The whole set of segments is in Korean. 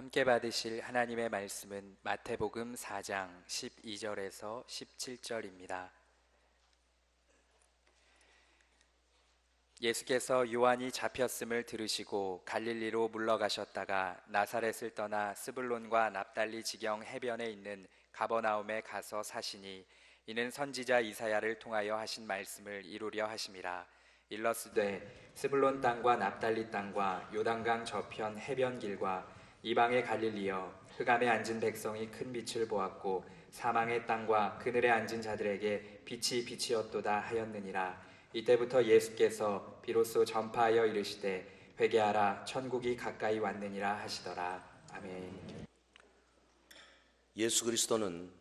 함께 받으실 하나님의 말씀은 마태복음 4장 12절에서 17절입니다. 예수께서 요한이 잡혔음을 들으시고 갈릴리로 물러가셨다가 나사렛을 떠나 스불론과 납달리 지경 해변에 있는 가버나움에 가서 사시니 이는 선지자 이사야를 통하여 하신 말씀을 이루려 하심이라. 일러스되 스불론 땅과 납달리 땅과 요단강 저편 해변 길과 이방의 갈릴리여, 흑암에 앉은 백성이 큰 빛을 보았고 사망의 땅과 그늘에 앉은 자들에게 빛이 빛이었도다 하였느니라. 이때부터 예수께서 비로소 전파하여 이르시되 회개하라, 천국이 가까이 왔느니라 하시더라. 아멘. 예수 그리스도는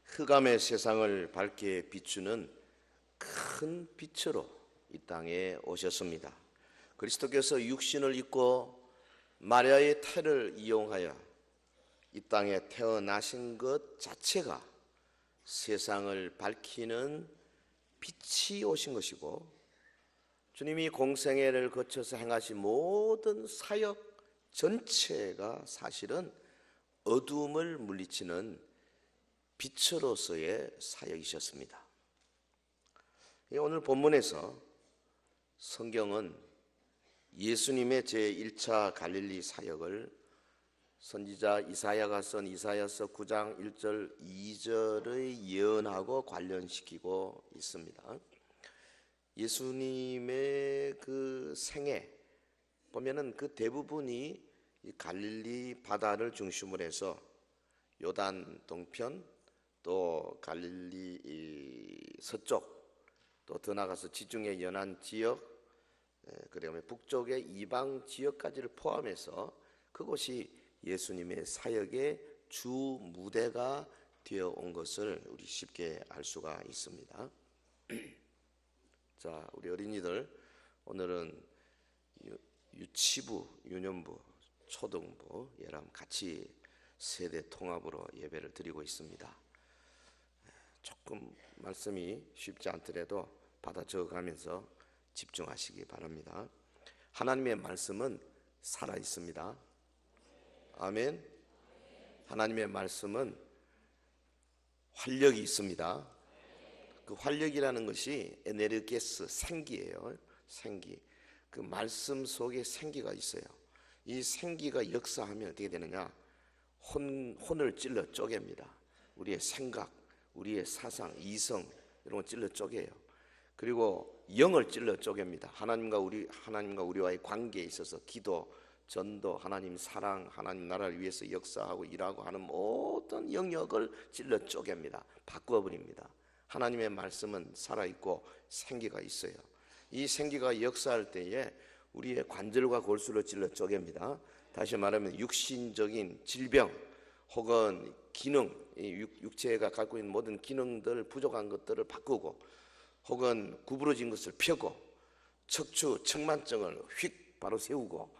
흑암의 세상을 밝게 비추는 큰 빛으로 이 땅에 오셨습니다. 그리스도께서 육신을 입고 마리아의 태를 이용하여 이 땅에 태어나신 것 자체가 세상을 밝히는 빛이 오신 것이고, 주님이 공생애를 거쳐서 행하신 모든 사역 전체가 사실은 어두움을 물리치는 빛으로서의 사역이셨습니다. 오늘 본문에서 성경은 예수님의 제1차 갈릴리 사역을 선지자 이사야가 쓴 이사야서 9장 1절 2절의 예언하고 관련시키고 있습니다. 예수님의 그 생애 보면은 그 대부분이 이 갈릴리 바다를 중심으로 해서 요단 동편, 또 갈릴리 서쪽, 또 더 나가서 지중해 연안 지역, 그다음에 북쪽의 이방 지역까지를 포함해서 그곳이 예수님의 사역의 주 무대가 되어 온 것을 우리 쉽게 알 수가 있습니다. 자, 우리 어린이들 오늘은 유치부, 유년부, 초등부, 예람 같이 세대 통합으로 예배를 드리고 있습니다. 조금 말씀이 쉽지 않더라도 받아 적어가면서 집중하시기 바랍니다. 하나님의 말씀은 살아 있습니다. 아멘. 하나님의 말씀은 활력이 있습니다. 그 활력이라는 것이 에네르게스, 생기예요. 생기. 그 말씀 속에 생기가 있어요. 이 생기가 역사하면 어떻게 되느냐? 혼을 찔러 쪼갭니다. 우리의 생각, 우리의 사상, 이성 이런 거 찔러 쪼개요. 그리고 영을 찔러 쪼갭니다. 하나님과 우리와의 관계에 있어서 기도, 전도, 하나님 사랑, 하나님 나라를 위해서 역사하고 일하고 하는 모든 영역을 찔러 쪼갭니다. 바꾸어 버립니다. 하나님의 말씀은 살아있고 생기가 있어요. 이 생기가 역사할 때에 우리의 관절과 골수를 찔러 쪼갭니다. 다시 말하면 육신적인 질병 혹은 기능, 육체가 갖고 있는 모든 기능들, 부족한 것들을 바꾸고, 혹은 구부러진 것을 펴고, 척추, 측만증을 휙 바로 세우고,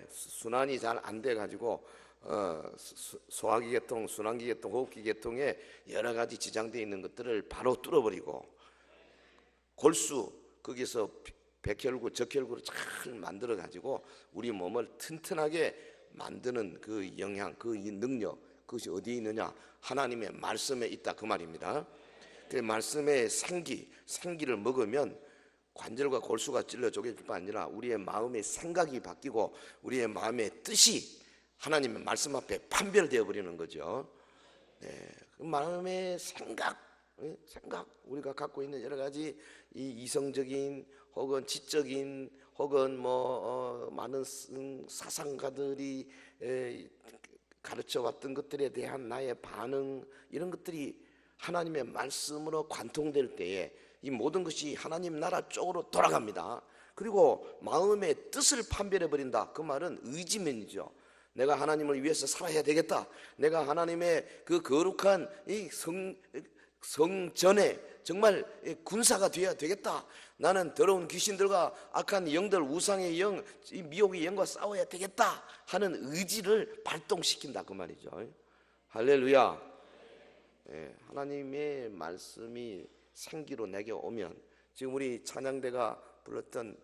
순환이 잘 안 돼 가지고 소화기 계통, 순환기 계통, 호흡기 계통에 여러 가지 지장되어 있는 것들을 바로 뚫어버리고, 골수, 거기서 백혈구, 적혈구를 잘 만들어 가지고 우리 몸을 튼튼하게 만드는 그 영향, 그 능력, 그것이 어디에 있느냐? 하나님의 말씀에 있다, 그 말입니다. 그 말씀의 생기를 먹으면 관절과 골수가 찔러 쪼개질 뿐 아니라 우리의 마음의 생각이 바뀌고 우리의 마음의 뜻이 하나님의 말씀 앞에 판별되어 버리는 거죠. 그 마음의 생각, 우리가 갖고 있는 여러 가지 이 이성적인 혹은 지적인 혹은 많은 사상가들이 가르쳐 왔던 것들에 대한 나의 반응, 이런 것들이 하나님의 말씀으로 관통될 때에 이 모든 것이 하나님 나라 쪽으로 돌아갑니다. 그리고 마음의 뜻을 판별해 버린다. 그 말은 의지면이죠. 내가 하나님을 위해서 살아야 되겠다. 내가 하나님의 그 거룩한 이 성전에 정말 군사가 되어야 되겠다. 나는 더러운 귀신들과 악한 영들, 우상의 영, 이 미혹의 영과 싸워야 되겠다 하는 의지를 발동시킨다, 그 말이죠. 할렐루야. 하나님의 말씀이 생기로 내게 오면, 지금 우리 찬양대가 불렀던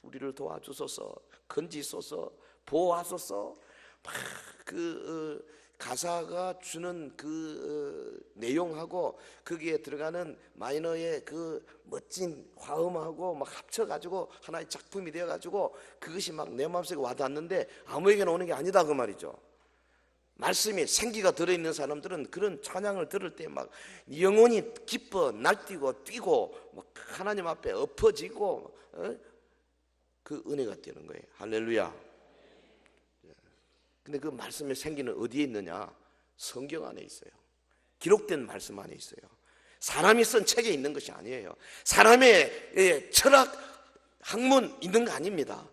우리를 도와주소서, 건지소서, 보호하소서, 가사가 주는 내용하고 거기에 들어가는 마이너의 그 멋진 화음하고 막 합쳐가지고 하나의 작품이 되어가지고 그것이 막 내 마음속에 와닿는데 아무에게나 오는 게 아니다 그 말이죠. 말씀이 생기가 들어있는 사람들은 그런 찬양을 들을 때 막 영혼이 기뻐 날뛰고 뛰고 막 하나님 앞에 엎어지고 그 은혜가 되는 거예요. 할렐루야. 근데 그 말씀의 생기는 어디에 있느냐? 성경 안에 있어요. 기록된 말씀 안에 있어요. 사람이 쓴 책에 있는 것이 아니에요. 사람의 철학, 학문 있는 거 아닙니다.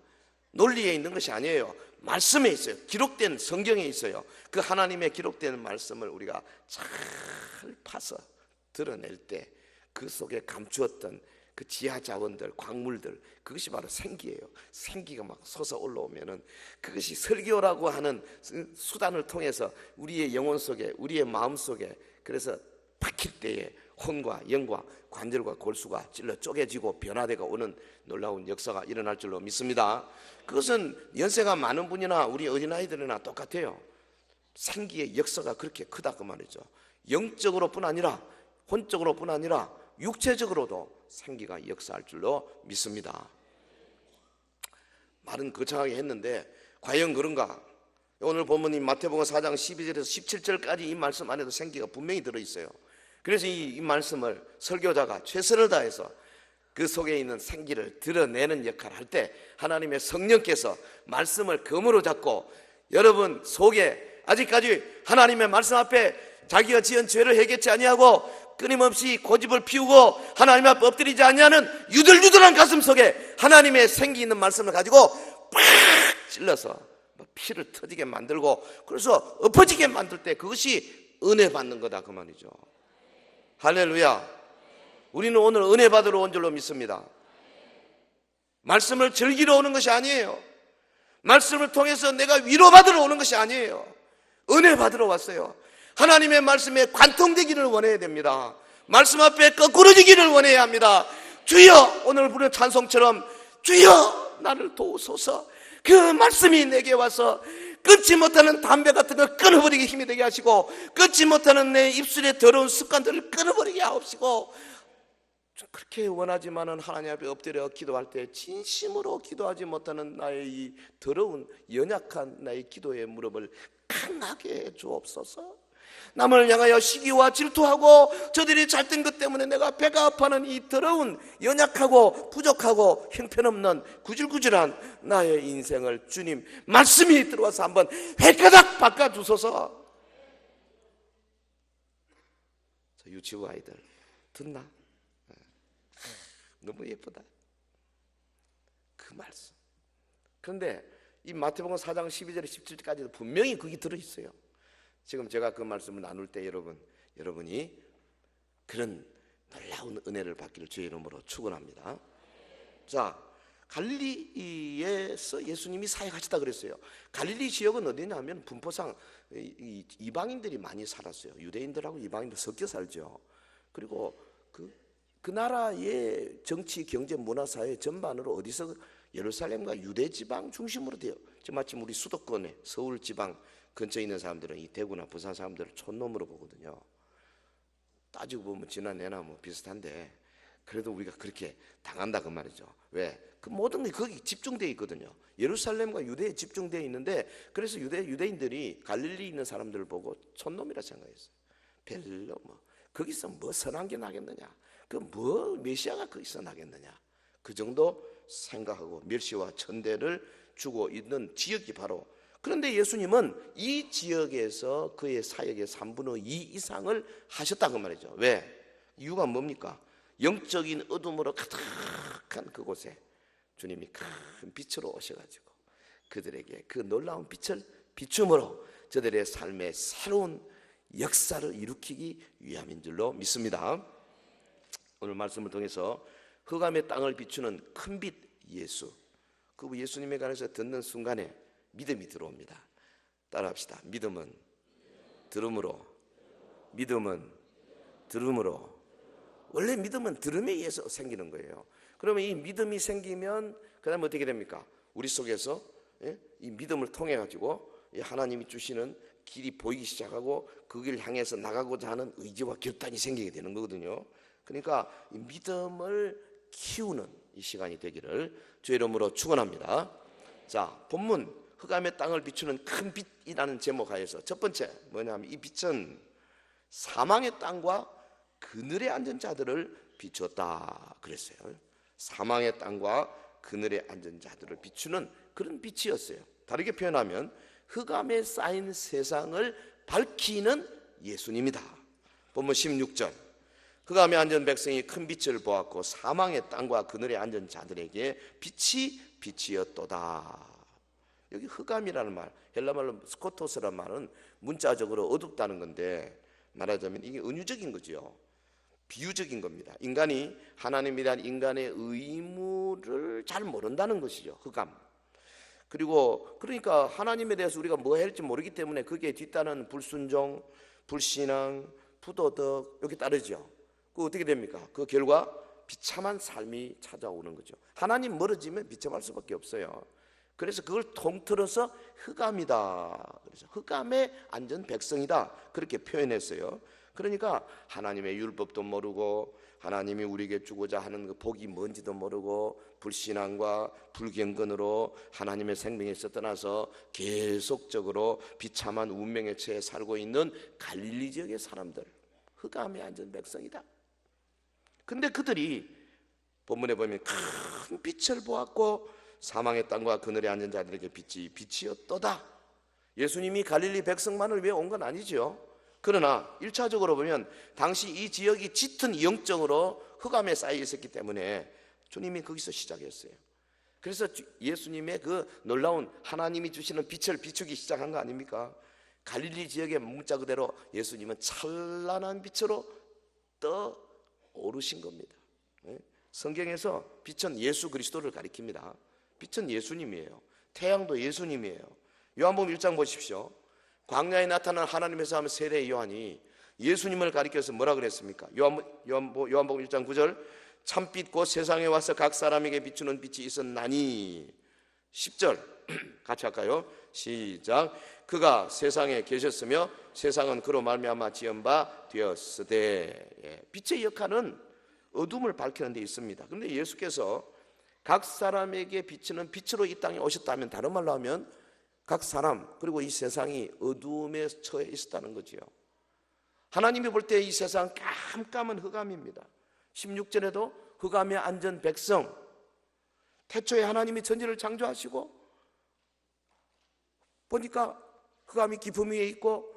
논리에 있는 것이 아니에요. 말씀에 있어요. 기록된 성경에 있어요. 그 하나님의 기록된 말씀을 우리가 잘 파서 드러낼 때 그 속에 감추었던 그 지하 자원들, 광물들, 그것이 바로 생기예요. 생기가 막 솟아 올라오면은 그것이 설교라고 하는 수단을 통해서 우리의 영혼 속에, 우리의 마음 속에, 그래서 박힐 때에 혼과 영과 관절과 골수가 찔러 쪼개지고 변화되고 오는 놀라운 역사가 일어날 줄로 믿습니다. 그것은 연세가 많은 분이나 우리 어린아이들이나 똑같아요. 생기의 역사가 그렇게 크다 그 말이죠. 영적으로뿐 아니라 혼적으로뿐 아니라 육체적으로도 생기가 역사할 줄로 믿습니다. 말은 거창하게 했는데 과연 그런가? 오늘 본문이 마태복음 4장 12절에서 17절까지 이 말씀 안에도 생기가 분명히 들어있어요. 그래서 이 말씀을 설교자가 최선을 다해서 그 속에 있는 생기를 드러내는 역할을 할 때 하나님의 성령께서 말씀을 검으로 잡고 여러분 속에 아직까지 하나님의 말씀 앞에 자기가 지은 죄를 해결치 아니하고 끊임없이 고집을 피우고 하나님 앞에 엎드리지 아니하는 유들유들한 가슴 속에 하나님의 생기 있는 말씀을 가지고 팍 찔러서 피를 터지게 만들고 그래서 엎어지게 만들 때 그것이 은혜 받는 거다 그 말이죠. 할렐루야. 우리는 오늘 은혜 받으러 온 줄로 믿습니다. 말씀을 즐기러 오는 것이 아니에요. 말씀을 통해서 내가 위로받으러 오는 것이 아니에요. 은혜 받으러 왔어요. 하나님의 말씀에 관통되기를 원해야 됩니다. 말씀 앞에 거꾸러지기를 원해야 합니다. 주여, 오늘 부른 찬송처럼 주여 나를 도우소서. 그 말씀이 내게 와서 끊지 못하는 담배 같은 걸 끊어버리게 힘이 되게 하시고 끊지 못하는 내 입술의 더러운 습관들을 끊어버리게 하옵시고, 그렇게 원하지만은 하나님 앞에 엎드려 기도할 때 진심으로 기도하지 못하는 나의 이 더러운 연약한 나의 기도의 무릎을 강하게 해 주옵소서. 남을 향하여 시기와 질투하고 저들이 잘된 것 때문에 내가 배가 아파하는 이 더러운 연약하고 부족하고 형편없는 구질구질한 나의 인생을 주님 말씀이 들어와서 한번 획가닥 바꿔주소서. 저 유치부 아이들 듣나? 너무 예쁘다 그 말씀. 그런데 이 마태복음 4장 12절에 17절까지도 분명히 거기 들어있어요. 지금 제가 그 말씀을 나눌 때 여러분이 그런 놀라운 은혜를 받기를 주의 이름으로 축원합니다. 자, 갈릴리에서 예수님이 사역하시다 그랬어요. 갈릴리 지역은 어디냐면 분포상 이방인들이 많이 살았어요. 유대인들하고 이방인들 섞여 살죠. 그리고 그 나라의 정치, 경제, 문화, 사회 전반으로 어디서 예루살렘과 유대 지방 중심으로 돼요. 지금 마침 우리 수도권에 서울 지방 근처에 있는 사람들은 이 대구나 부산 사람들을 촌놈으로 보거든요. 따지고 보면 지난해나 뭐 비슷한데 그래도 우리가 그렇게 당한다 그 말이죠. 왜? 그 모든 게 거기 집중되어 있거든요. 예루살렘과 유대에 집중되어 있는데 그래서 유대인들이 갈릴리 있는 사람들을 보고 촌놈이라 생각했어요. 별로 거기서 뭐 선한 게 나겠느냐, 그 뭐 메시아가 거기서 나겠느냐, 그 정도 생각하고 멸시와 천대를 주고 있는 지역이 바로. 그런데 예수님은 이 지역에서 그의 사역의 3분의 2 이상을 하셨다고 말이죠. 왜? 이유가 뭡니까? 영적인 어둠으로 가득한 그곳에 주님이 큰 빛으로 오셔가지고 그들에게 그 놀라운 빛을 비춤으로 저들의 삶의 새로운 역사를 일으키기 위함인 줄로 믿습니다. 오늘 말씀을 통해서 흑암의 땅을 비추는 큰 빛 예수, 그 예수님에 관해서 듣는 순간에 믿음이 들어옵니다. 따라합시다. 믿음은 들음으로, 믿음은 들음으로. 원래 믿음은 들음에 의해서 생기는 거예요. 그러면 이 믿음이 생기면 그 다음에 어떻게 됩니까? 우리 속에서 이 믿음을 통해 가지고 이 하나님이 주시는 길이 보이기 시작하고 그 길 향해서 나가고자 하는 의지와 결단이 생기게 되는 거거든요. 그러니까 이 믿음을 키우는 이 시간이 되기를 주의 이름으로 축원합니다. 자, 본문 흑암의 땅을 비추는 큰 빛이라는 제목 하에서 첫 번째 뭐냐면 이 빛은 사망의 땅과 그늘에 앉은 자들을 비추었다 그랬어요. 사망의 땅과 그늘에 앉은 자들을 비추는 그런 빛이었어요. 다르게 표현하면 흑암에 쌓인 세상을 밝히는 예수님이다. 본문 16절 흑암에 앉은 백성이 큰 빛을 보았고 사망의 땅과 그늘에 앉은 자들에게 빛이 빛이었도다. 여기 흑암이라는 말, 헬라말로 스코토스라는 말은 문자적으로 어둡다는 건데 말하자면 이게 은유적인 거죠. 비유적인 겁니다. 인간이 하나님에 대한 인간의 의무를 잘 모른다는 것이죠. 흑암. 그리고 그러니까 하나님에 대해서 우리가 뭐 해야 할지 모르기 때문에 거기에 뒤따르는 불순종, 불신앙, 부도덕 이렇게 따르죠. 그 어떻게 됩니까? 그 결과 비참한 삶이 찾아오는 거죠. 하나님 멀어지면 비참할 수밖에 없어요. 그래서 그걸 통틀어서 흑암이다. 그래서 흑암에 앉은 백성이다. 그렇게 표현했어요. 그러니까 하나님의 율법도 모르고 하나님이 우리에게 주고자 하는 그 복이 뭔지도 모르고 불신앙과 불경건으로 하나님의 생명에서 떠나서 계속적으로 비참한 운명의 채에 살고 있는 갈릴리 지역의 사람들, 흑암에 앉은 백성이다. 근데 그들이 본문에 보면 큰 빛을 보았고 사망의 땅과 그늘에 앉은 자들에게 빛이 빛이었도다. 예수님이 갈릴리 백성만을 위해 온 건 아니죠. 그러나 1차적으로 보면 당시 이 지역이 짙은 영적으로 흑암에 쌓여 있었기 때문에 주님이 거기서 시작했어요. 그래서 예수님의 그 놀라운 하나님이 주시는 빛을 비추기 시작한 거 아닙니까? 갈릴리 지역의 문자 그대로 예수님은 찬란한 빛으로 떠오르신 겁니다. 성경에서 빛은 예수 그리스도를 가리킵니다. 빛은 예수님이에요. 태양도 예수님이에요. 요한복음 1장 보십시오. 광야에 나타난 하나님의 사람 세례 요한이 예수님을 가리켜서 뭐라 그랬습니까? 요한복음 1장 9절 참빛 곧 세상에 와서 각 사람에게 비추는 빛이 있었나니 10절 같이 할까요? 시작. 그가 세상에 계셨으며 세상은 그로 말미암아 지은 바 되었으되. 빛의 역할은 어둠을 밝히는 데 있습니다. 그런데 예수께서 각 사람에게 비치는 빛으로 이 땅에 오셨다면 다른 말로 하면 각 사람 그리고 이 세상이 어두움에 처해 있었다는 거지요. 하나님이 볼 때 이 세상 깜깜한 흑암입니다. 16절에도 흑암에 앉은 백성, 태초에 하나님이 천지를 창조하시고 보니까 흑암이 깊음 위에 있고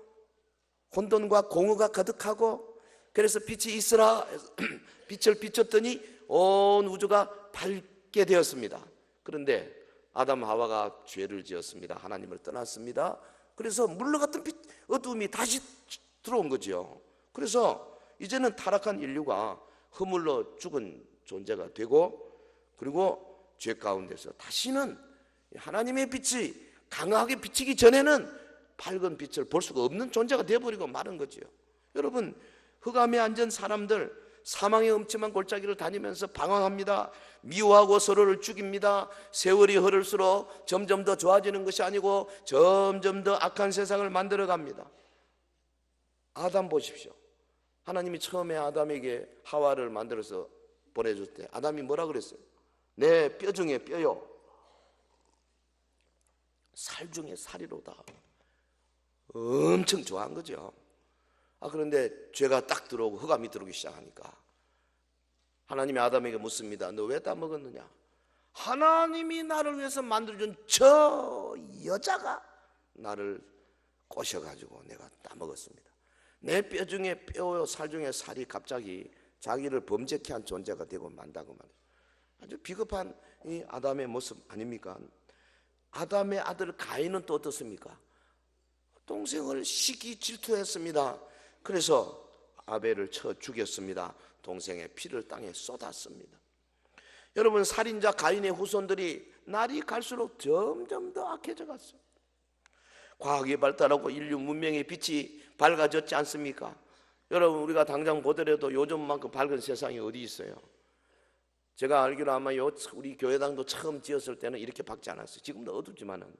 혼돈과 공허가 가득하고 그래서 빛이 있으라 빛을 비췄더니 온 우주가 밝게 되었습니다. 그런데 아담 하와가 죄를 지었습니다. 하나님을 떠났습니다. 그래서 물러갔던 어두움이 다시 들어온 거죠. 그래서 이제는 타락한 인류가 허물러 죽은 존재가 되고 그리고 죄 가운데서 다시는 하나님의 빛이 강하게 비치기 전에는 밝은 빛을 볼 수가 없는 존재가 되어버리고 마는 거죠. 여러분 흑암에 앉은 사람들 사망의 음침한 골짜기를 다니면서 방황합니다. 미워하고 서로를 죽입니다. 세월이 흐를수록 점점 더 좋아지는 것이 아니고 점점 더 악한 세상을 만들어갑니다. 아담 보십시오. 하나님이 처음에 아담에게 하와를 만들어서 보내줄 때 아담이 뭐라 그랬어요? 내 뼈 중에 뼈요 살 중에 살이로다. 엄청 좋아한 거죠. 그런데 죄가 딱 들어오고 흑암이 들어오기 시작하니까 하나님이 아담에게 묻습니다. 너 왜 따먹었느냐? 하나님이 나를 위해서 만들어준 저 여자가 나를 꼬셔가지고 내가 따먹었습니다. 내 뼈 중에 뼈요 살 중에 살이 갑자기 자기를 범죄케 한 존재가 되고 만다고 말이에요. 아주 비겁한 이 아담의 모습 아닙니까? 아담의 아들 가인은 또 어떻습니까? 동생을 시기 질투했습니다. 그래서 아벨을 쳐 죽였습니다. 동생의 피를 땅에 쏟았습니다. 여러분 살인자 가인의 후손들이 날이 갈수록 점점 더 악해져 갔어요. 과학이 발달하고 인류 문명의 빛이 밝아졌지 않습니까? 여러분 우리가 당장 보더라도 요즘만큼 밝은 세상이 어디 있어요? 제가 알기로 아마 우리 교회당도 처음 지었을 때는 이렇게 밝지 않았어요. 지금도 어둡지만은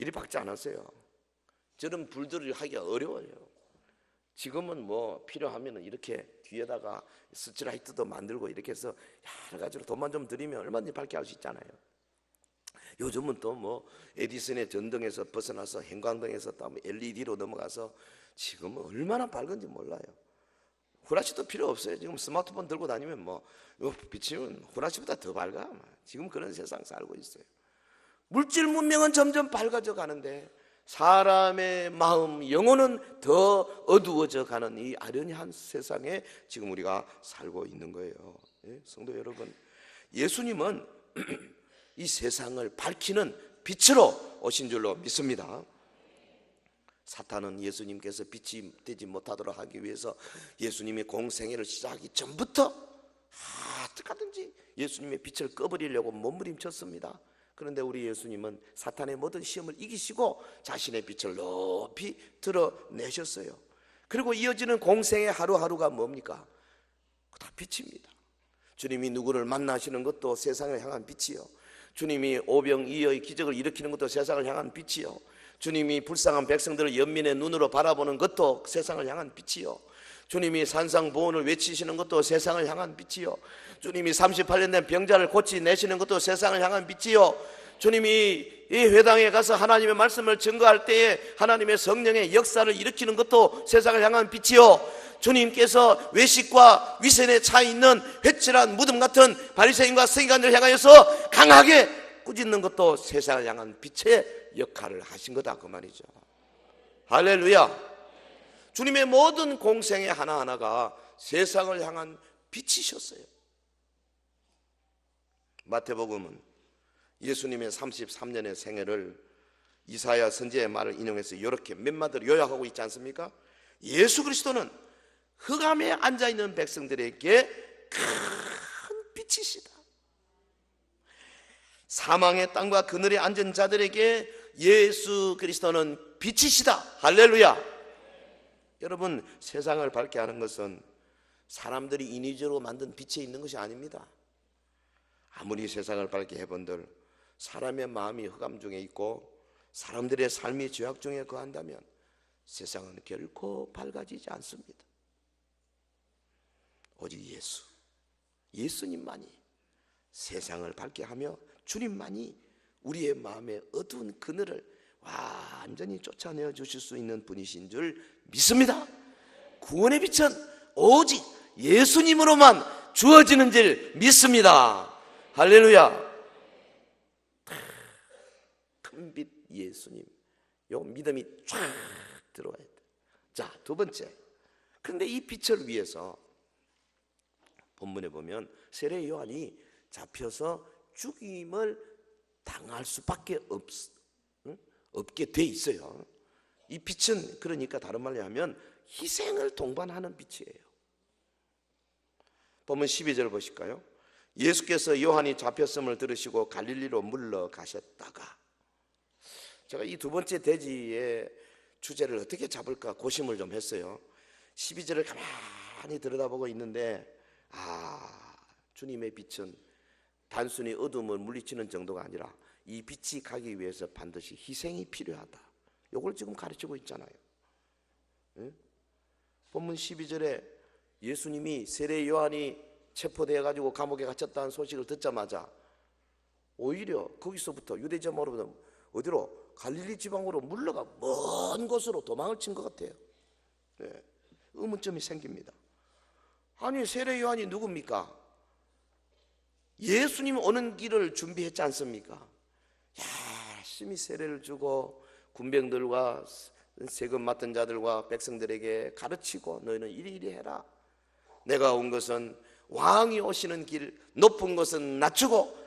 이리 밝지 않았어요. 저런 불들을 하기가 어려워요. 지금은 뭐 필요하면 이렇게 뒤에다가 스트라이트도 만들고 이렇게 해서 여러 가지로 돈만 좀 들이면 얼마든지 밝게 할 수 있잖아요. 요즘은 또 뭐 에디슨의 전등에서 벗어나서 형광등에서 또 LED로 넘어가서 지금은 얼마나 밝은지 몰라요. 후라시도 필요 없어요. 지금 스마트폰 들고 다니면 뭐 비치면 후라시보다 더 밝아. 지금 그런 세상 살고 있어요. 물질 문명은 점점 밝아져 가는데 사람의 마음, 영혼은 더 어두워져 가는 이 아련한 세상에 지금 우리가 살고 있는 거예요. 예? 성도 여러분, 예수님은 이 세상을 밝히는 빛으로 오신 줄로 믿습니다. 사탄은 예수님께서 빛이 되지 못하도록 하기 위해서 예수님의 공생애를 시작하기 전부터 어떻게든지 예수님의 빛을 꺼버리려고 몸부림쳤습니다. 그런데 우리 예수님은 사탄의 모든 시험을 이기시고 자신의 빛을 높이 드러내셨어요. 그리고 이어지는 공생의 하루하루가 뭡니까? 다 빛입니다. 주님이 누구를 만나시는 것도 세상을 향한 빛이요, 주님이 오병이어의 기적을 일으키는 것도 세상을 향한 빛이요, 주님이 불쌍한 백성들을 연민의 눈으로 바라보는 것도 세상을 향한 빛이요, 주님이 산상보훈을 외치시는 것도 세상을 향한 빛이요, 주님이 38년 된 병자를 고치내시는 것도 세상을 향한 빛이요, 주님이 이 회당에 가서 하나님의 말씀을 증거할 때에 하나님의 성령의 역사를 일으키는 것도 세상을 향한 빛이요, 주님께서 외식과 위선에 차 있는 회칠한 무덤 같은 바리새인과 서기관들을 향하여서 강하게 꾸짖는 것도 세상을 향한 빛의 역할을 하신 거다, 그 말이죠. 할렐루야. 주님의 모든 공생의 하나하나가 세상을 향한 빛이셨어요. 마태복음은 예수님의 33년의 생애를 이사야 선지자의 말을 인용해서 이렇게 몇 마디로 요약하고 있지 않습니까? 예수 그리스도는 흑암에 앉아있는 백성들에게 큰 빛이시다. 사망의 땅과 그늘에 앉은 자들에게 예수 그리스도는 빛이시다. 할렐루야. 여러분, 세상을 밝게 하는 것은 사람들이 인위적으로 만든 빛에 있는 것이 아닙니다. 아무리 세상을 밝게 해본들 사람의 마음이 흑암 중에 있고 사람들의 삶이 죄악 중에 거한다면 세상은 결코 밝아지지 않습니다. 오직 예수님만이 세상을 밝게 하며 주님만이 우리의 마음의 어두운 그늘을 완전히 쫓아내어 주실 수 있는 분이신 줄 믿습니다. 구원의 빛은 오직 예수님으로만 주어지는 줄 믿습니다. 할렐루야. 큰 빛 예수님, 요 믿음이 쫙 들어와야 돼. 자, 두 번째, 그런데 이 빛을 위해서 본문에 보면 세례 요한이 잡혀서 죽임을 당할 수밖에 없게 돼 있어요. 이 빛은 그러니까 다른 말로 하면 희생을 동반하는 빛이에요. 본문 12절 보실까요? 예수께서 요한이 잡혔음을 들으시고 갈릴리로 물러가셨다가, 제가 이 두 번째 대지의 주제를 어떻게 잡을까 고심을 좀 했어요. 12절을 가만히 들여다보고 있는데 주님의 빛은 단순히 어둠을 물리치는 정도가 아니라 이 빛이 가기 위해서 반드시 희생이 필요하다. 이걸 지금 가르치고 있잖아요. 응? 본문 12절에 예수님이 세례 요한이 체포되어 가지고 감옥에 갇혔다는 소식을 듣자마자 오히려 거기서부터 유대 지방으로 어디로? 갈릴리 지방으로 물러가 먼 곳으로 도망을 친 것 같아요. 네. 의문점이 생깁니다. 아니, 세례 요한이 누굽니까? 예수님 오는 길을 준비했지 않습니까? 열심히 세례를 주고 군병들과 세금 맡은 자들과 백성들에게 가르치고 너희는 이리 해라. 내가 온 것은 왕이 오시는 길, 높은 것은 낮추고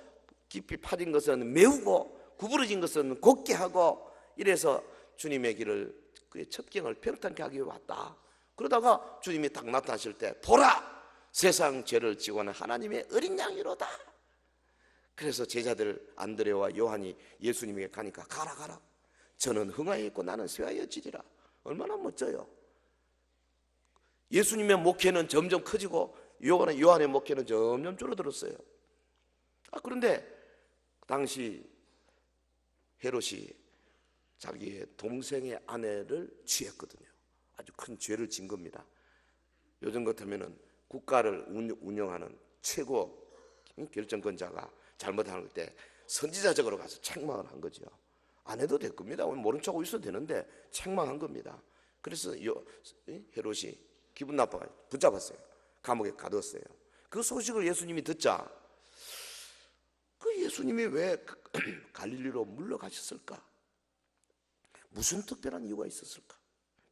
깊이 파진 것은 메우고 구부러진 것은 곧게 하고, 이래서 주님의 길을, 그의 첩경을 평탄케 하기 위해 왔다. 그러다가 주님이 딱 나타나실 때 보라, 세상 죄를 지고 하는 하나님의 어린 양이로다. 그래서 제자들 안드레와 요한이 예수님에게 가니까 가라, 저는 흥하에 있고 나는 쇠하여 지리라. 얼마나 멋져요. 예수님의 목회는 점점 커지고 요한의 목회는 점점 줄어들었어요. 그런데 당시 헤롯이 자기의 동생의 아내를 취했거든요. 아주 큰 죄를 진 겁니다. 요즘 같으면은 국가를 운영하는 최고 결정권자가 잘못할 때 선지자적으로 가서 책망을 한 거죠. 안 해도 될 겁니다. 모른 척하고 있어도 되는데 책망한 겁니다. 그래서 헤롯이 기분 나빠가 붙잡았어요. 감옥에 가뒀어요. 그 소식을 예수님이 듣자 그 예수님이 왜 갈릴리로 물러가셨을까? 무슨 특별한 이유가 있었을까?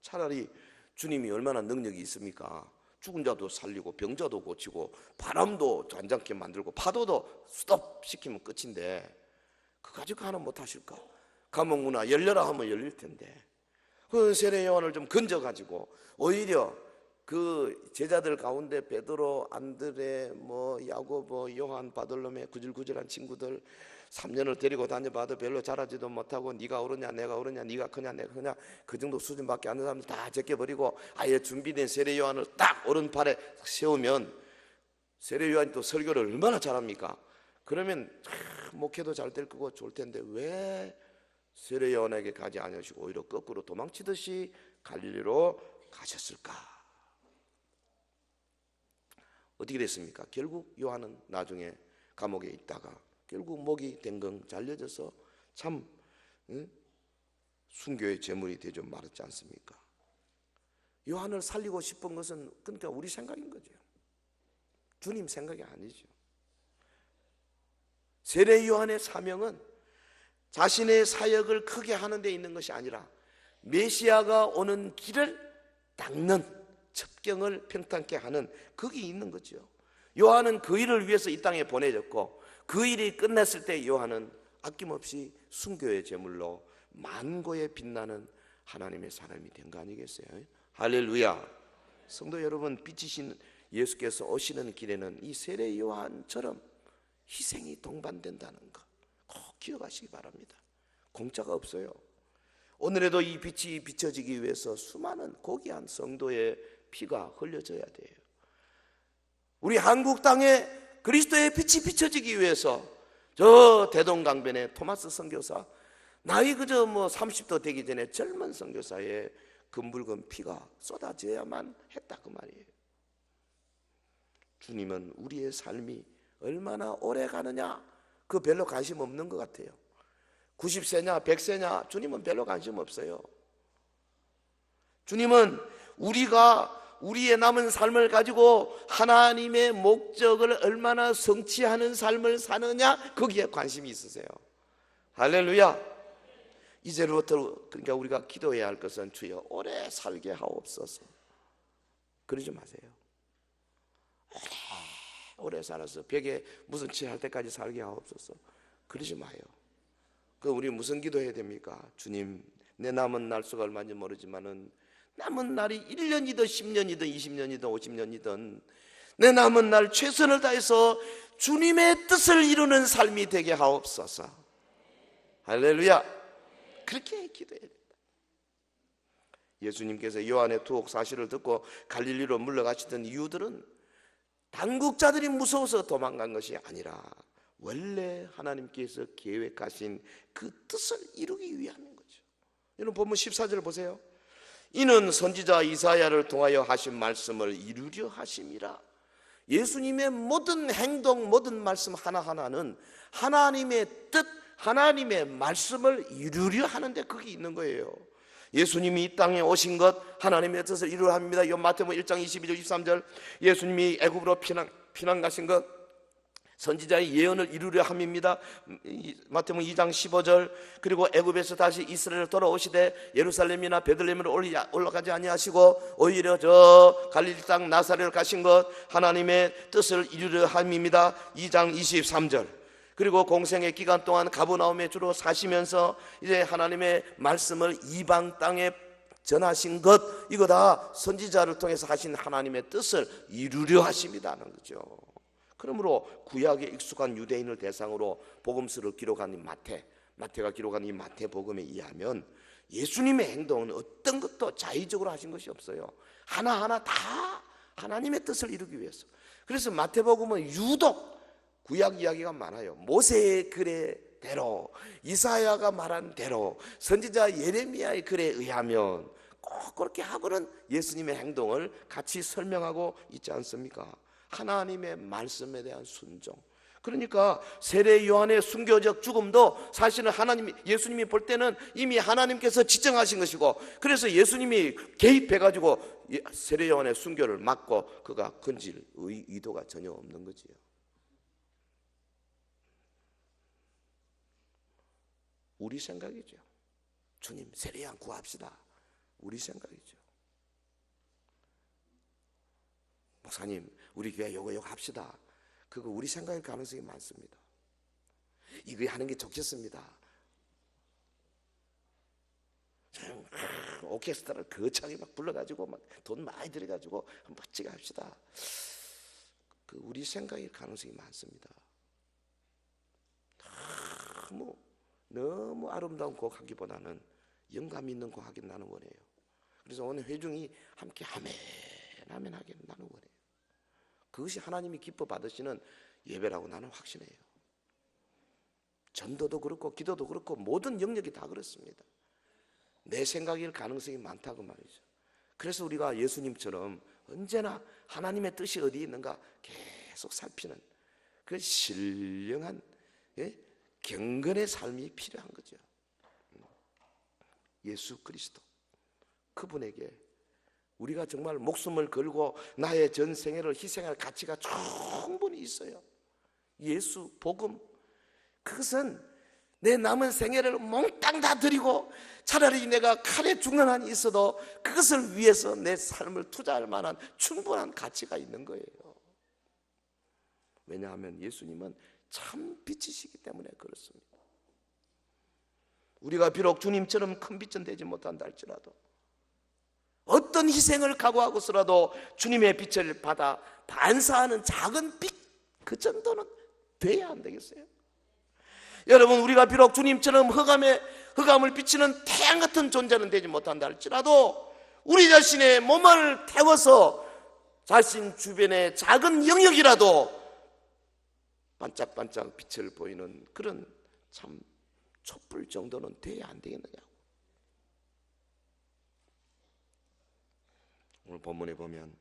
차라리 주님이 얼마나 능력이 있습니까? 죽은 자도 살리고 병자도 고치고 바람도 잔잔케 만들고 파도도 스톱 시키면 끝인데 그거 가지고 하나 못 하실까? 감옥 문화 열려라 하면 열릴 텐데 그 세례 요한을 좀 건져가지고 오히려 그 제자들 가운데 베드로, 안드레, 야고보, 요한, 바돌로메 구질구질한 친구들 3년을 데리고 다녀봐도 별로 자라지도 못하고 네가 옳으냐 내가 옳으냐 네가 크냐 내가 크냐 그 정도 수준밖에 안 되는 사람들 다 제껴버리고 아예 준비된 세례 요한을 딱 오른팔에 세우면 세례 요한이 또 설교를 얼마나 잘합니까? 그러면 목회도 잘 될 거고 좋을 텐데 왜 세례 요한에게 가지 않으시고 오히려 거꾸로 도망치듯이 갈릴리로 가셨을까? 어떻게 됐습니까? 결국 요한은 나중에 감옥에 있다가 결국 목이 댕강 잘려져서 참 순교의 제물이 되죠 말았지 않습니까? 요한을 살리고 싶은 것은 그러니까 우리 생각인 거죠. 주님 생각이 아니죠. 세례 요한의 사명은 자신의 사역을 크게 하는 데 있는 것이 아니라 메시아가 오는 길을 닦는 첩경을 평탄케 하는 거기 있는 거죠. 요한은 그 일을 위해서 이 땅에 보내졌고 그 일이 끝났을 때 요한은 아낌없이 순교의 제물로 만고에 빛나는 하나님의 사람이 된 거 아니겠어요? 할렐루야. 성도 여러분, 빛이신 예수께서 오시는 길에는 이 세례 요한처럼 희생이 동반된다는 거 꼭 기억하시기 바랍니다. 공짜가 없어요. 오늘에도 이 빛이 비춰지기 위해서 수많은 고귀한 성도의 피가 흘려져야 돼요. 우리 한국 땅에 그리스도의 빛이 비춰지기 위해서 저 대동강변의 토마스 선교사 나이 그저 30도 되기 전에 젊은 선교사의 그 붉은 피가 쏟아져야만 했다 그 말이에요. 주님은 우리의 삶이 얼마나 오래 가느냐 그 별로 관심 없는 것 같아요. 90세냐 100세냐 주님은 별로 관심 없어요. 주님은 우리가 우리의 남은 삶을 가지고 하나님의 목적을 얼마나 성취하는 삶을 사느냐 거기에 관심이 있으세요. 할렐루야. 이제부터 그러니까 우리가 기도해야 할 것은 주여 오래 살게 하옵소서. 그러지 마세요. 오래 살아서 벽에 무슨 취할 때까지 살게 하옵소서. 그러지 마요. 그 우리 무슨 기도해야 됩니까? 주님 내 남은 날수가 얼마인지 모르지만은 남은 날이 1년이든 10년이든 20년이든 50년이든 내 남은 날 최선을 다해서 주님의 뜻을 이루는 삶이 되게 하옵소서. 할렐루야. 그렇게 기도해야 된다. 예수님께서 요한의 투옥 사실을 듣고 갈릴리로 물러가시던 이유들은 당국자들이 무서워서 도망간 것이 아니라 원래 하나님께서 계획하신 그 뜻을 이루기 위함인 거죠. 여러분 본문 14절 보세요. 이는 선지자 이사야를 통하여 하신 말씀을 이루려 하심이라. 예수님의 모든 행동 모든 말씀 하나하나는 하나님의 뜻 하나님의 말씀을 이루려 하는데 그게 있는 거예요. 예수님이 이 땅에 오신 것 하나님의 뜻을 이루려 합니다. 마태복음 1장 22절 23절 예수님이 애굽으로 피난 가신 것 선지자의 예언을 이루려 함입니다. 마태복음 2장 15절 그리고 애굽에서 다시 이스라엘 돌아오시되 예루살렘이나 베들레헴으로 올라가지 아니하시고 오히려 저 갈릴리 땅 나사렛을 가신 것 하나님의 뜻을 이루려 함입니다. 2장 23절 그리고 공생의 기간 동안 가버나움에 주로 사시면서 이제 하나님의 말씀을 이방 땅에 전하신 것 이거 다 선지자를 통해서 하신 하나님의 뜻을 이루려 하십니다는 거죠. 그러므로 구약에 익숙한 유대인을 대상으로 복음서를 기록한 이 마태가 기록한 이 마태복음에 의하면 예수님의 행동은 어떤 것도 자의적으로 하신 것이 없어요. 하나하나 다 하나님의 뜻을 이루기 위해서. 그래서 마태복음은 유독 구약 이야기가 많아요. 모세의 글에 대로, 이사야가 말한 대로, 선지자 예레미야의 글에 의하면 꼭 그렇게 하고는 예수님의 행동을 같이 설명하고 있지 않습니까? 하나님의 말씀에 대한 순종. 그러니까 세례 요한의 순교적 죽음도 사실은 예수님이 볼 때는 이미 하나님께서 지정하신 것이고, 그래서 예수님이 개입해가지고 세례 요한의 순교를 막고 그가 건질 의도가 전혀 없는 거지요. 우리 생각이죠. 주님, 세례 요한 구합시다. 우리 생각이죠. 목사님, 우리 교회 요거 합시다. 그거 우리 생각일 가능성이 많습니다. 이거 하는 게 좋겠습니다. 오케스트라를 거창하게 막 불러가지고 막 돈 많이 들여가지고 멋지게 합시다. 그 우리 생각일 가능성이 많습니다. 너무 아름다운 곡하기보다는 영감 있는 곡하기 나는 원해요. 그래서 오늘 회중이 함께 아멘 하게 나는 원해요. 그것이 하나님이 기뻐 받으시는 예배라고 나는 확신해요. 전도도 그렇고 기도도 그렇고 모든 영역이 다 그렇습니다. 내 생각일 가능성이 많다고 말이죠. 그래서 우리가 예수님처럼 언제나 하나님의 뜻이 어디에 있는가 계속 살피는 그 신령한 경건의 삶이 필요한 거죠. 예수 그리스도, 그분에게 우리가 정말 목숨을 걸고 나의 전 생애를 희생할 가치가 충분히 있어요. 예수, 복음, 그것은 내 남은 생애를 몽땅 다 드리고 차라리 내가 칼에 죽는 한이 있어도 그것을 위해서 내 삶을 투자할 만한 충분한 가치가 있는 거예요. 왜냐하면 예수님은 참 빛이시기 때문에 그렇습니다. 우리가 비록 주님처럼 큰 빛은 되지 못한다 할지라도 어떤 희생을 각오하고서라도 주님의 빛을 받아 반사하는 작은 빛, 그 정도는 돼야 안 되겠어요? 여러분, 우리가 비록 주님처럼 흑암을 비치는 태양 같은 존재는 되지 못한다 할지라도 우리 자신의 몸을 태워서 자신 주변의 작은 영역이라도 반짝반짝 빛을 보이는 그런 참 촛불 정도는 돼야 안 되겠느냐고. 오늘 본문에 보면,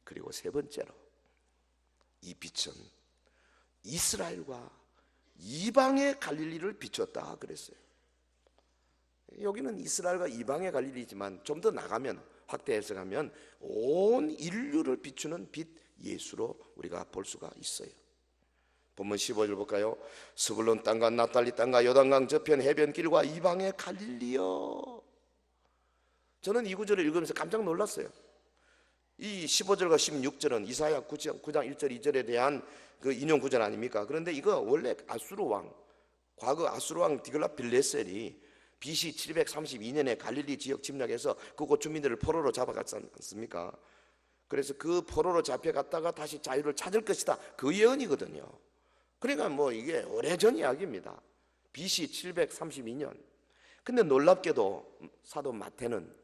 그리고 세 번째로 이 빛은 이스라엘과 이방의 갈릴리를 비췄다 그랬어요. 여기는 이스라엘과 이방의 갈릴리지만 좀 더 나가면, 확대 해석하면 온 인류를 비추는 빛 예수로 우리가 볼 수가 있어요. 본문 15절 볼까요? 스불론 땅과 납달리 땅과 요단강 저편 해변길과 이방의 갈릴리여. 저는 이 구절을 읽으면서 깜짝 놀랐어요. 이 15절과 16절은 이사야 9장 1절 2절에 대한 그 인용 구절 아닙니까? 그런데 이거 원래 아수르 왕, 과거 아수르 왕 디글라필레셀이 BC 732년에 갈릴리 지역 침략해서 그곳 주민들을 포로로 잡아갔지 않습니까? 그래서 그 포로로 잡혀갔다가 다시 자유를 찾을 것이다, 그 예언이거든요. 그러니까 뭐 이게 오래전 이야기입니다. BC 732년. 근데 놀랍게도 사도 마태는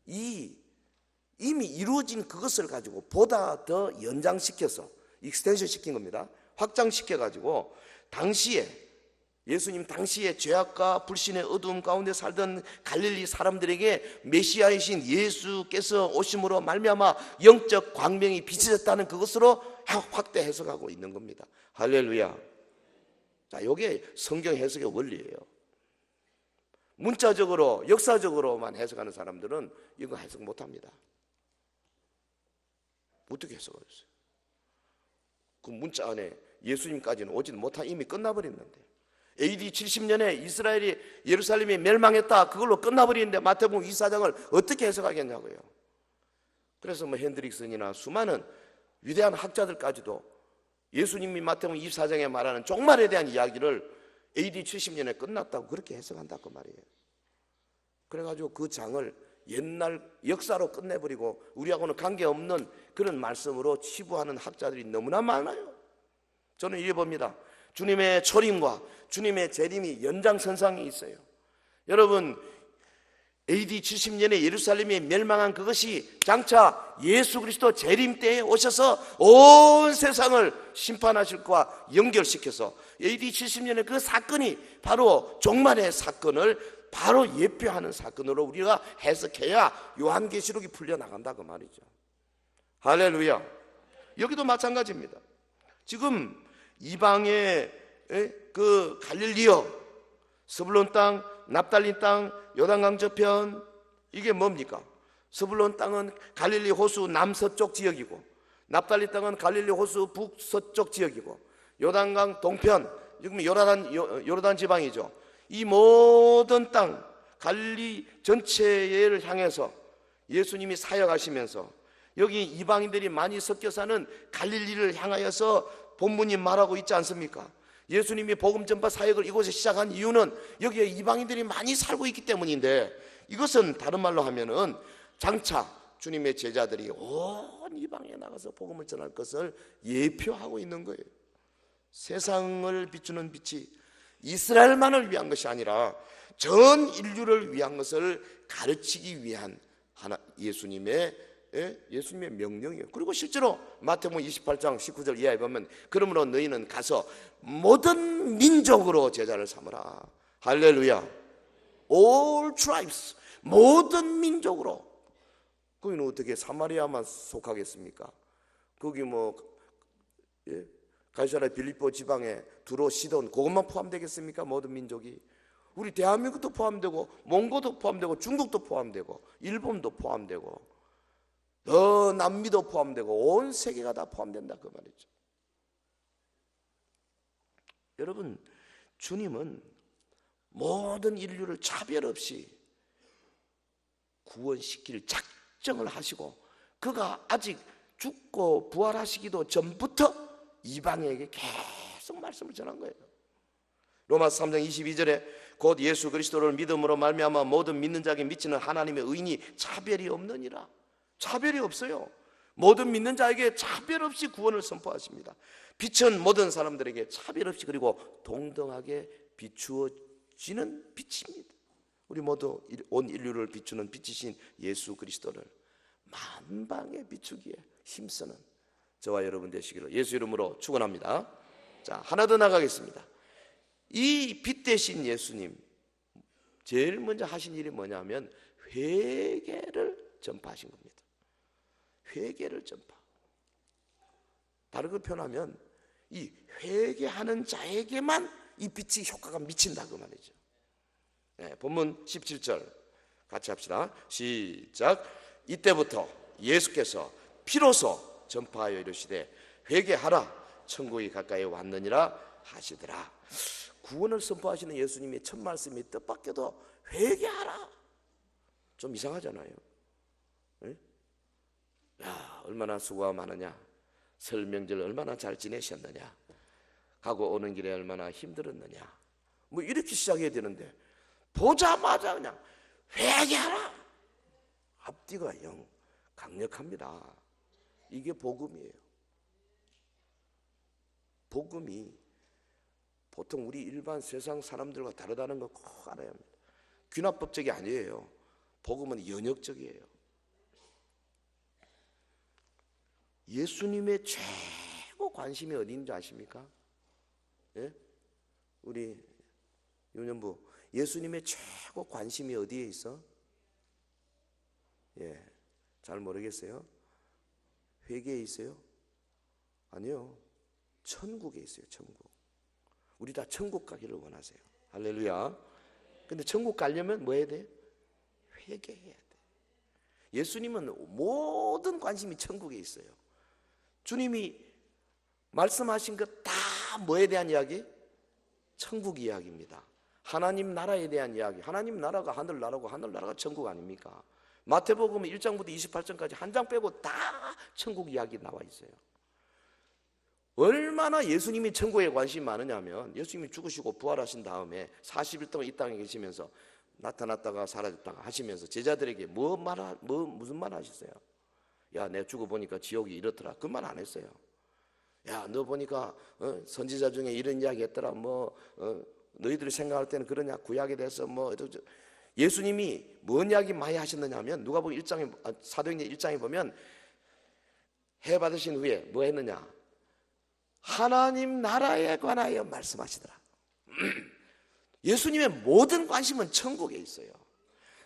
이미 이루어진 그것을 가지고 보다 더 연장시켜서 익스텐션 시킨 겁니다. 확장시켜가지고 당시에 예수님 당시에 죄악과 불신의 어두움 가운데 살던 갈릴리 사람들에게 메시아이신 예수께서 오심으로 말미암아 영적 광명이 비춰졌다는 그것으로 확대 해석하고 있는 겁니다. 할렐루야. 자, 이게 성경 해석의 원리예요. 문자적으로 역사적으로만 해석하는 사람들은 이거 해석 못합니다. 어떻게 해석하겠어요? 그 문자 안에 예수님까지는 오지는 못한, 이미 끝나버렸는데, AD 70년에 이스라엘이 예루살렘이 멸망했다, 그걸로 끝나버리는데 마태복음 24장을 어떻게 해석하겠냐고요. 그래서 뭐 핸드릭슨이나 수많은 위대한 학자들까지도 예수님이 마태복음 24장에 말하는 종말에 대한 이야기를 AD 70년에 끝났다고 그렇게 해석한다고 말이에요. 그래가지고 그 장을 옛날 역사로 끝내버리고 우리하고는 관계없는 그런 말씀으로 치부하는 학자들이 너무나 많아요. 저는 이래 봅니다. 주님의 초림과 주님의 재림이 연장선상에 있어요. 여러분, AD 70년에 예루살렘이 멸망한 그것이 장차 예수 그리스도 재림 때에 오셔서 온 세상을 심판하실 것과 연결시켜서 AD 70년에 그 사건이 바로 종말의 사건을 바로 예표하는 사건으로 우리가 해석해야 요한계시록이 풀려나간다 그 말이죠. 할렐루야. 여기도 마찬가지입니다. 지금 이방의 그 갈릴리어, 스불론 땅, 납달리 땅, 요단강 저편, 이게 뭡니까? 스불론 땅은 갈릴리 호수 남서쪽 지역이고, 납달리 땅은 갈릴리 호수 북서쪽 지역이고, 요단강 동편, 지금 요르단 지방이죠. 이 모든 땅 갈릴리 전체를 향해서 예수님이 사역하시면서 여기 이방인들이 많이 섞여 사는 갈릴리를 향하여서 본문이 말하고 있지 않습니까? 예수님이 복음 전파 사역을 이곳에 시작한 이유는 여기에 이방인들이 많이 살고 있기 때문인데, 이것은 다른 말로 하면은 장차 주님의 제자들이 온 이방에 나가서 복음을 전할 것을 예표하고 있는 거예요. 세상을 비추는 빛이 이스라엘만을 위한 것이 아니라 전 인류를 위한 것을 가르치기 위한 예수님의 명령이에요. 그리고 실제로 마태복음 28장 19절 이하에 보면 그러므로 너희는 가서 모든 민족으로 제자를 삼으라. 할렐루야. All tribes, 모든 민족으로. 거기는 어떻게 사마리아만 속하겠습니까? 거기 가이사랴 빌립보 지방에 두로 시돈 그것만 포함되겠습니까? 모든 민족이. 우리 대한민국도 포함되고 몽고도 포함되고 중국도 포함되고 일본도 포함되고 남미도 포함되고 온 세계가 다 포함된다 그 말이죠. 여러분, 주님은 모든 인류를 차별 없이 구원시킬 작정을 하시고 그가 아직 죽고 부활하시기도 전부터 이방에게 계속 말씀을 전한 거예요. 로마서 3장 22절에 곧 예수 그리스도를 믿음으로 말미암아 모든 믿는 자에게 미치는 하나님의 의인이 차별이 없느니라. 차별이 없어요. 모든 믿는 자에게 차별 없이 구원을 선포하십니다. 빛은 모든 사람들에게 차별 없이 그리고 동등하게 비추어지는 빛입니다. 우리 모두 온 인류를 비추는 빛이신 예수 그리스도를 만방에 비추기에 힘쓰는 저와 여러분 되시기를 예수 이름으로 축원합니다. 자, 하나 더 나가겠습니다. 이 빛 대신 예수님 제일 먼저 하신 일이 뭐냐면 회개를 전파하신 겁니다. 회개를 전파. 다르게 표현하면 이 회개하는 자에게만 이 빛이 효과가 미친다 그 말이죠. 네, 본문 17절 같이 합시다. 시작. 이때부터 예수께서 비로소 전파하여 이르시되 회개하라 천국이 가까이 왔느니라 하시더라. 구원을 선포하시는 예수님의 첫 말씀이 뜻밖에도 회개하라. 좀 이상하잖아요. 네? 야, 얼마나 수고가 많으냐, 설 명절 얼마나 잘 지내셨느냐, 가고 오는 길에 얼마나 힘들었느냐, 뭐 이렇게 시작해야 되는데 보자마자 그냥 회개하라. 앞뒤가 영 강력합니다. 이게 복음이에요. 복음이 보통 우리 일반 세상 사람들과 다르다는 거 꼭 알아야 합니다. 귀납법적이 아니에요. 복음은 연역적이에요. 예수님의 최고 관심이 어디 있는지 아십니까? 예? 우리 유년부, 예수님의 최고 관심이 어디에 있어? 예, 잘 모르겠어요. 회개에 있어요? 아니요, 천국에 있어요. 천국. 우리 다 천국 가기를 원하세요. 할렐루야. 근데 천국 가려면 뭐 해야 돼? 회개해야 돼. 예수님은 모든 관심이 천국에 있어요. 주님이 말씀하신 것 다 뭐에 대한 이야기? 천국 이야기입니다. 하나님 나라에 대한 이야기. 하나님 나라가 하늘나라고 하늘나라가 천국 아닙니까? 마태복음 1장부터 28장까지 한 장 빼고 다 천국 이야기 나와 있어요. 얼마나 예수님이 천국에 관심이 많으냐면 예수님이 죽으시고 부활하신 다음에 40일 동안 이 땅에 계시면서 나타났다가 사라졌다가 하시면서 제자들에게 무슨 말 하셨어요? 야, 내가 죽어보니까 지옥이 이렇더라. 그 말 안 했어요. 야, 너 보니까 선지자 중에 이런 이야기 했더라. 너희들이 생각할 때는 그러냐? 구약에 대해서 예수님이 뭔 이야기 많이 하셨느냐 하면 누가복음 1장에 사도행전 1장에 보면 해 받으신 후에 뭐 했느냐? 하나님 나라에 관하여 말씀하시더라. 예수님의 모든 관심은 천국에 있어요.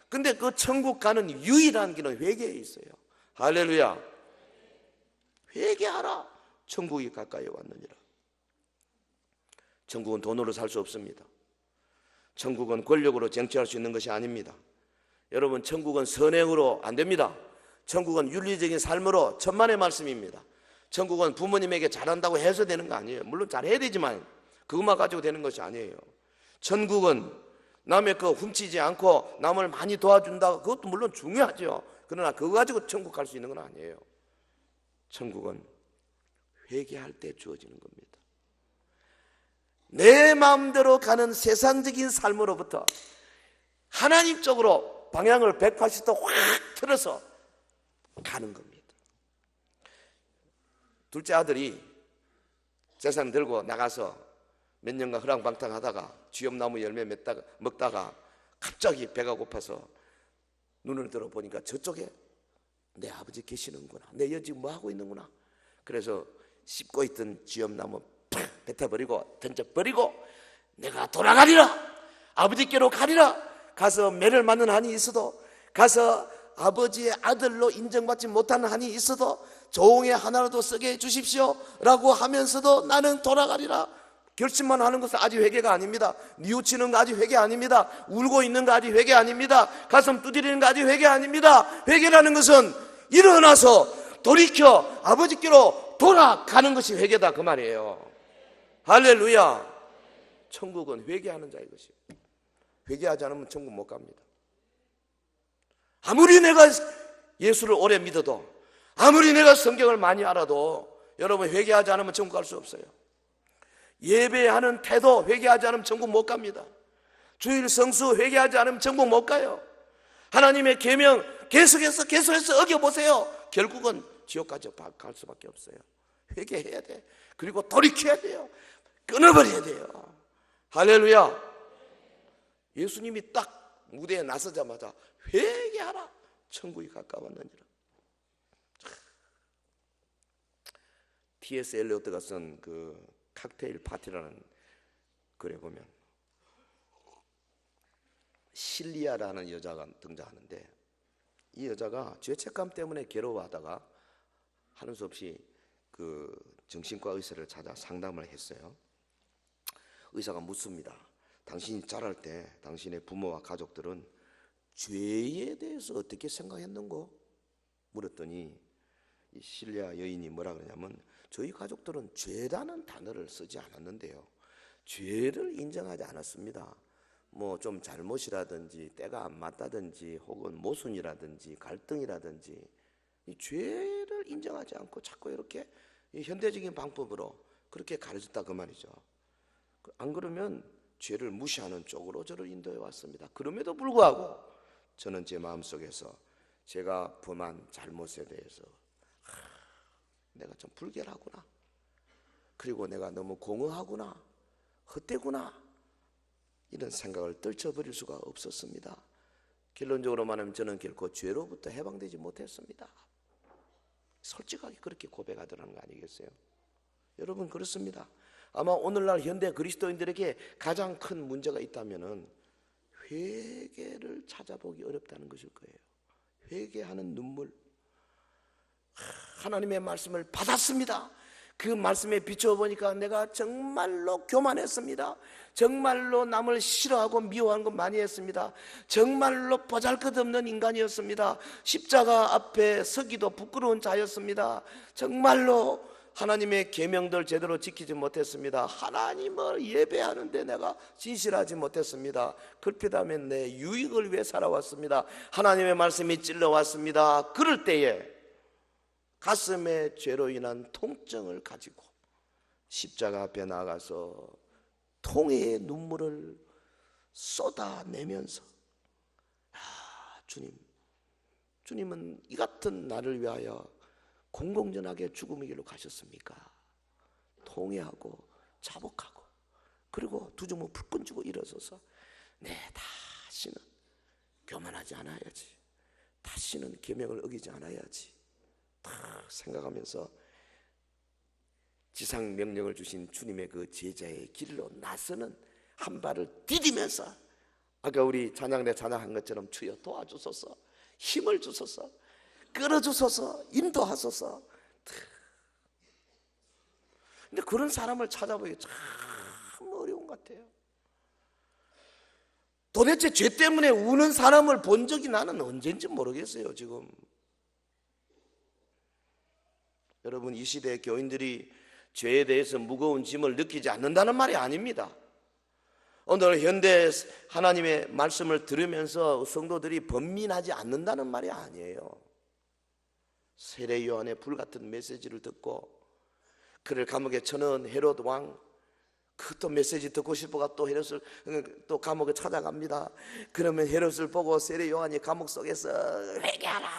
근데 그 천국 가는 유일한 길은 회개에 있어요. 할렐루야. 회개하라. 천국이 가까이 왔느니라. 천국은 돈으로 살 수 없습니다. 천국은 권력으로 쟁취할 수 있는 것이 아닙니다. 여러분, 천국은 선행으로 안 됩니다. 천국은 윤리적인 삶으로, 천만의 말씀입니다. 천국은 부모님에게 잘한다고 해서 되는 거 아니에요. 물론 잘해야 되지만 그것만 가지고 되는 것이 아니에요. 천국은 남의 거 훔치지 않고 남을 많이 도와준다, 그것도 물론 중요하죠. 그러나 그거 가지고 천국 갈 수 있는 건 아니에요. 천국은 회개할 때 주어지는 겁니다. 내 마음대로 가는 세상적인 삶으로부터 하나님 쪽으로 방향을 180도 확 틀어서 가는 겁니다. 둘째 아들이 재산 들고 나가서 몇 년간 허랑방탕하다가 쥐엄나무 열매 먹다가 갑자기 배가 고파서 눈을 들어 보니까 저쪽에 내 아버지 계시는구나, 내 여지 뭐 하고 있는구나. 그래서 씹고 있던 쥐엄나무 팍 뱉어버리고 던져버리고 내가 돌아가리라, 아버지께로 가리라. 가서 매를 맞는 한이 있어도, 가서 아버지의 아들로 인정받지 못하는 한이 있어도 종의 하나라도 쓰게 해주십시오 라고 하면서도 나는 돌아가리라. 결심만 하는 것은 아직 회개가 아닙니다. 뉘우치는 거 아직 회개 아닙니다. 울고 있는 거 아직 회개 아닙니다. 가슴 두드리는 거 아직 회개 아닙니다. 회개라는 것은 일어나서 돌이켜 아버지께로 돌아가는 것이 회개다, 그 말이에요. 할렐루야. 천국은 회개하는 자의 것이에요. 회개하지 않으면 천국 못 갑니다. 아무리 내가 예수를 오래 믿어도, 아무리 내가 성경을 많이 알아도 여러분, 회개하지 않으면 천국 갈 수 없어요. 예배하는 태도 회개하지 않으면 천국 못 갑니다. 주일 성수 회개하지 않으면 천국 못 가요. 하나님의 계명 계속해서 어겨보세요. 결국은 지옥까지 갈 수밖에 없어요. 회개해야 돼. 그리고 돌이켜야 돼요. 끊어버려야 돼요. 할렐루야. 예수님이 딱 무대에 나서자마자 회개하라, 천국이 가까웠느니라. T.S. 엘리오트가 쓴 그 칵테일 파티라는 글에 보면 실리아라는 여자가 등장하는데, 이 여자가 죄책감 때문에 괴로워하다가 하는 수 없이 그 정신과 의사를 찾아 상담을 했어요. 의사가 묻습니다. 당신이 자랄 때 당신의 부모와 가족들은 죄에 대해서 어떻게 생각했는고? 물었더니 이 실리아 여인이 뭐라 그러냐면, 저희 가족들은 죄라는 단어를 쓰지 않았는데요, 죄를 인정하지 않았습니다. 뭐 좀 잘못이라든지 때가 안 맞다든지 혹은 모순이라든지 갈등이라든지 이 죄를 인정하지 않고 자꾸 이렇게 현대적인 방법으로 그렇게 가르쳤다, 그 말이죠. 안 그러면 죄를 무시하는 쪽으로 저를 인도해 왔습니다. 그럼에도 불구하고 저는 제 마음속에서 제가 범한 잘못에 대해서 내가 좀 불결하구나, 그리고 내가 너무 공허하구나, 헛되구나, 이런 생각을 떨쳐버릴 수가 없었습니다. 결론적으로 말하면 저는 결코 죄로부터 해방되지 못했습니다. 솔직하게 그렇게 고백하더라는 거 아니겠어요? 여러분, 그렇습니다. 아마 오늘날 현대 그리스도인들에게 가장 큰 문제가 있다면은 회개를 찾아보기 어렵다는 것일 거예요. 회개하는 눈물. 하나님의 말씀을 받았습니다. 그 말씀에 비춰보니까 내가 정말로 교만했습니다. 정말로 남을 싫어하고 미워하는 것 많이 했습니다. 정말로 보잘것없는 인간이었습니다. 십자가 앞에 서기도 부끄러운 자였습니다. 정말로 하나님의 계명들 제대로 지키지 못했습니다. 하나님을 예배하는데 내가 진실하지 못했습니다. 그렇다면 내 유익을 위해 살아왔습니다. 하나님의 말씀이 찔러왔습니다. 그럴 때에 가슴에 죄로 인한 통증을 가지고 십자가 앞에 나가서 통해의 눈물을 쏟아내면서, 주님은 이 같은 나를 위하여 공공연하게 죽음의 길로 가셨습니까? 통회하고 자복하고, 그리고 두 주먹 불끈 쥐고 일어서서 내 다시는 교만하지 않아야지, 다시는 계명을 어기지 않아야지 다 생각하면서 지상 명령을 주신 주님의 그 제자의 길로 나서는 한 발을 디디면서, 아까 우리 찬양대 찬양한 것처럼 주여 도와주소서, 힘을 주소서, 끌어주소서, 인도하소서. 근데 그런 사람을 찾아보기 참 어려운 것 같아요. 도대체 죄 때문에 우는 사람을 본 적이 나는 언젠지 모르겠어요. 지금 여러분, 이 시대의 교인들이 죄에 대해서 무거운 짐을 느끼지 않는다는 말이 아닙니다. 오늘 현대 하나님의 말씀을 들으면서 성도들이 번민하지 않는다는 말이 아니에요. 세례 요한의 불같은 메시지를 듣고 그를 감옥에 쳐넣은 헤롯 왕, 그 또 메시지 듣고 싶어가 또 헤롯을 또 감옥에 찾아갑니다. 그러면 헤롯을 보고 세례 요한이 감옥 속에서 회개하라,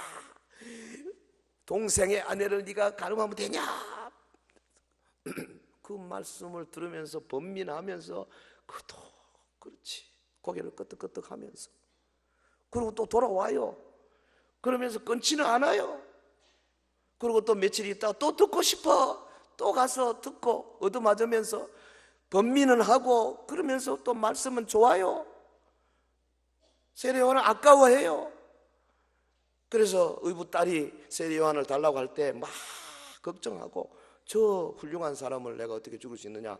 동생의 아내를 네가 가늠하면 되냐, 그 말씀을 들으면서 번민하면서 그도 그렇지 고개를 끄덕끄덕하면서, 그리고 또 돌아와요. 그러면서 끊지는 않아요. 그리고 또 며칠 있다가 또 듣고 싶어, 또 가서 듣고 얻어맞으면서 번민은 하고, 그러면서 또 말씀은 좋아요. 세례 요한을 아까워해요. 그래서 의붓 딸이 세례 요한을 달라고 할 때 막 걱정하고, 저 훌륭한 사람을 내가 어떻게 죽일 수 있느냐,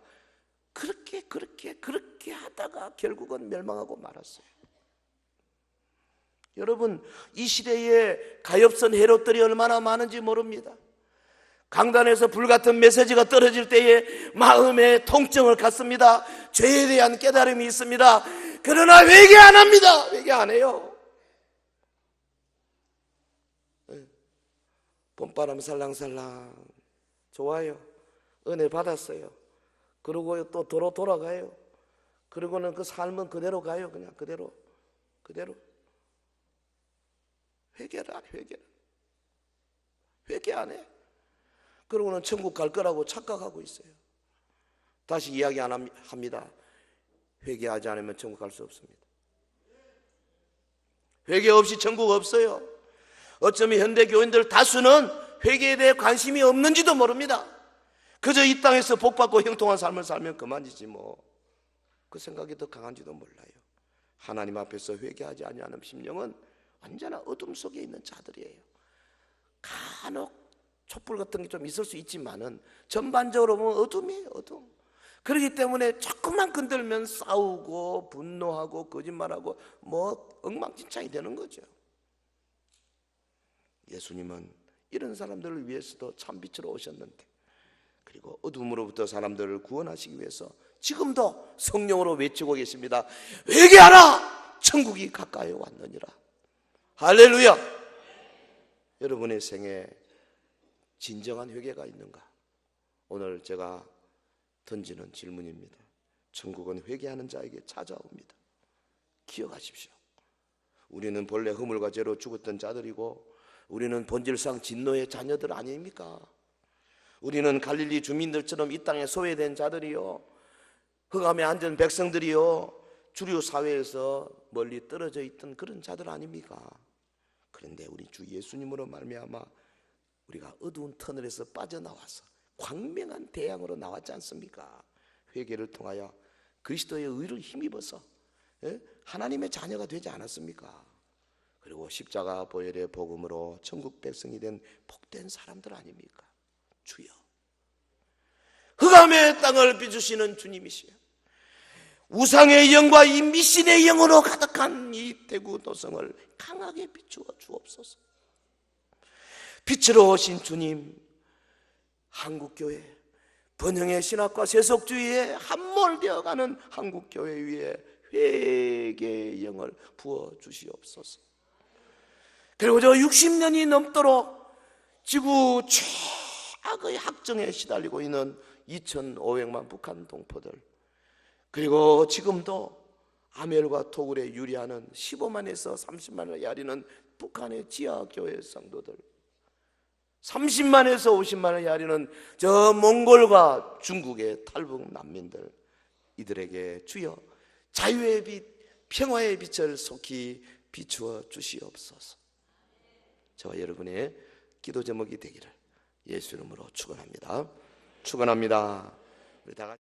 그렇게 하다가 결국은 멸망하고 말았어요. 여러분, 이 시대에 가엾은 헤롯들이 얼마나 많은지 모릅니다. 강단에서 불같은 메시지가 떨어질 때에 마음의 통증을 갖습니다. 죄에 대한 깨달음이 있습니다. 그러나 회개 안 합니다. 회개 안 해요. 봄바람 살랑살랑 좋아요. 은혜 받았어요. 그리고 또 도로 돌아가요. 그리고는 그 삶은 그대로 가요. 그냥 그대로 회개를 안 해. 회개 안 해. 그러고는 천국 갈 거라고 착각하고 있어요. 다시 이야기 안 합니다. 회개하지 않으면 천국 갈 수 없습니다. 회개 없이 천국 없어요. 어쩌면 현대 교인들 다수는 회개에 대해 관심이 없는지도 모릅니다. 그저 이 땅에서 복받고 형통한 삶을 살면 그만이지 뭐, 그 생각이 더 강한지도 몰라요. 하나님 앞에서 회개하지 아니하는 심령은 언제나 어둠 속에 있는 자들이에요. 간혹 촛불 같은 게 좀 있을 수 있지만은 전반적으로 보면 어둠이에요, 어둠. 그렇기 때문에 조금만 건들면 싸우고 분노하고 거짓말하고 뭐 엉망진창이 되는 거죠. 예수님은 이런 사람들을 위해서도 참 빛으로 오셨는데, 그리고 어둠으로부터 사람들을 구원하시기 위해서 지금도 성령으로 외치고 계십니다. 회개하라! 천국이 가까이 왔느니라. 할렐루야! 여러분의 생에 진정한 회개가 있는가? 오늘 제가 던지는 질문입니다. 천국은 회개하는 자에게 찾아옵니다. 기억하십시오. 우리는 본래 허물과 죄로 죽었던 자들이고, 우리는 본질상 진노의 자녀들 아닙니까? 우리는 갈릴리 주민들처럼 이 땅에 소외된 자들이요, 흑암에 앉은 백성들이요, 주류 사회에서 멀리 떨어져 있던 그런 자들 아닙니까? 그런데 우리 주 예수님으로 말미암아 우리가 어두운 터널에서 빠져나와서 광명한 대양으로 나왔지 않습니까? 회개를 통하여 그리스도의 의를 힘입어서 하나님의 자녀가 되지 않았습니까? 그리고 십자가 보혈의 복음으로 천국 백성이 된 복된 사람들 아닙니까? 주여, 흑암의 땅을 비추시는 주님이시여, 우상의 영과 이 미신의 영으로 가득한 이 대구 도성을 강하게 비추어 주옵소서. 빛으로 오신 주님, 한국교회, 번영의 신학과 세속주의에 함몰되어가는 한국교회 위에 회개의 영을 부어주시옵소서. 그리고 저 60년이 넘도록 지구 최악의 학정에 시달리고 있는 2,500만 북한 동포들, 그리고 지금도 아멜과 토굴에 유리하는 15만에서 30만을 야리는 북한의 지하교회 성도들, 30만에서 50만을 야리는 저 몽골과 중국의 탈북 난민들, 이들에게 주여 자유의 빛, 평화의 빛을 속히 비추어 주시옵소서. 저와 여러분의 기도 제목이 되기를 예수 이름으로 축원합니다. 축원합니다. 우리 다 같이